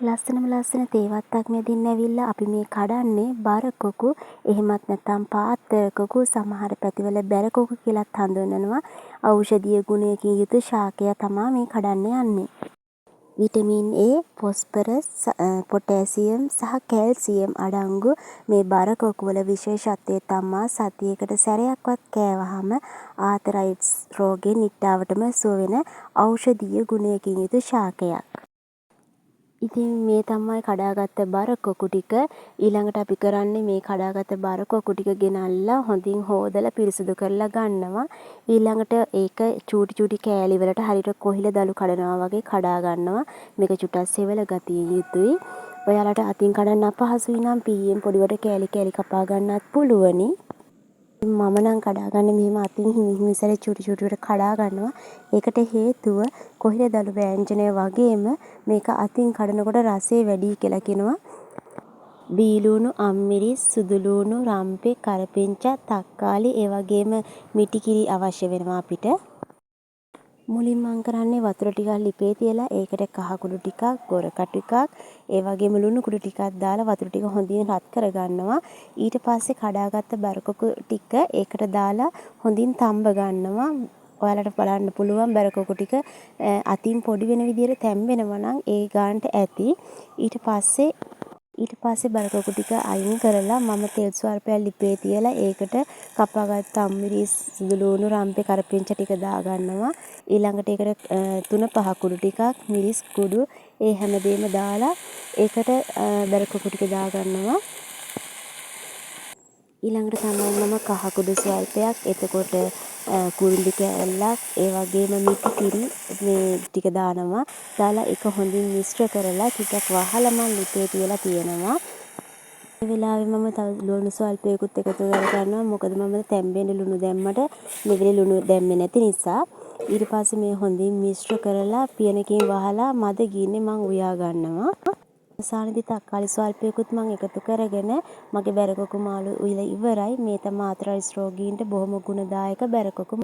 ලස්සන තේ වත්තක් මැදින් ඇවිල්ලා අපි මේ කඩන්නේ බරකොකු එහෙමත් නැත්නම් පාත්තරකොකු සමහර පැතිවල බැරකොකු කියලාත් හඳුන්වනවා. ඖෂධීය ගුණයකින් යුතු ශාකය තමයි මේ කඩන්න යන්නේ. විටමින් A, ෆොස්ෆරස්, පොටෑසියම් සහ කැල්සියම් අඩංගු මේ බරකොකු වල විශේෂත්වය තමයි සතියකට සැරයක්වත් කෑවහම ආතරයිට්ස් රෝගයෙන් නිට්ටාවටම සුව වෙන ඖෂධීය ගුණයකින් යුතු ශාකයක්. ඉතින් මේ තමයි කඩාගත්ත බරකොකු ටික. ඊළඟට අපි කරන්නේ මේ කඩාගත්ත බරකොකු ටික ගෙනල්ලා හොඳින් හොදලා පිරිසිදු කරලා ගන්නවා. ඊළඟට ඒක චූටි කෑලි වලට හරියට කොහිල දළු කඩනවා වගේ කඩා ගන්නවා. මේක චුට්ටක් සෙවල ගතිය යුතුයි. ඔයාලට අතින් කඩන්න අපහසුයි නම් පීයෙන් පොඩිවට කෑලි කපා ගන්නත් පුළුවනි. මම නම් කඩාගන්නේ මෙහෙම අතින් හිමිසරේ චුටි කඩා ගන්නවා. ඒකට හේතුව කොහිල දළු ව්‍යංජනය වගේම මේක අතින් කඩනකොට රසය වැඩි කියලා කියනවා. බීලුණු, අම්මිරිස්, සුදුලුණු, රම්පෙ, කරපිංචා, තක්කාලි ඒ වගේම මිටි කිරි අවශ්‍ය වෙනවා අපිට. මුලින්ම මම කරන්නේ වතුර ටිකක් ලිපේ තියලා ඒකට කහ කුඩු ටිකක්, ගොරකටු ටිකක්, ඒ වගේම ලුණු කුඩු ටිකක් දාලා වතුර ටික හොඳින් රත් කරගන්නවා. ඊට පස්සේ කඩාගත්ත බරකොකු ටික ඒකට දාලා හොඳින් තම්බ ගන්නවා. ඔයාලට බලන්න පුළුවන් බරකොකු ටික අතින් පොඩි වෙන විදිහට තැම්බෙනවා නම් ඒ ගානට ඇති. ඊට පස්සේ බරකොකු ටික අයින් කරලා මම තෙල් ස්වල්පයක් ලිපේ තියලා ඒකට කපාගත්ත අම්මිරිස්, සුදුලුණු, රම්පේ, කරපිංචා ටික දාගන්නවා. ඊළඟට ඒකට 3-5 කුඩු ටිකක්, මිරිස් කුඩු ඒ හැමදේම දාලා ඒකට බරකොකු ටික දාගන්නවා. ඊළඟට තමයි මම කහ කුඩු ස්වල්පයක්, එතකොට කුරුඳි කෑල්ලක්, ඒ වගේම මිටි කිරි මේ ටික දානවා. දාලා ඒක හොඳින් මිශ්‍ර කරලා ටිකක් වහලා මම ලිපේ තියලා තියෙනවා. මේ වෙලාවේ මම තව ලුණු ස්වල්පයකුත් එකතු කරගන්නවා. මොකද මම තැම්බෙන්න ලුණු දැම්මට මෙතන ලුණු දැම්මේ නැති නිසා. ඊට පස්සේ මේ හොඳින් මිශ්‍ර කරලා පියනකින් වහලා මද ගින්නේ මම උයා ගන්නවා. අවසානයේදී තක්කාලි ස්වල්පයකුත් මම එකතු කරගෙන මගේ බැරකොකු මාළු උයලා ඉවරයි. මේ තමයි ආතරයිටස් රෝගීන්ට බොහොම ගුණදායක බැරකොකු.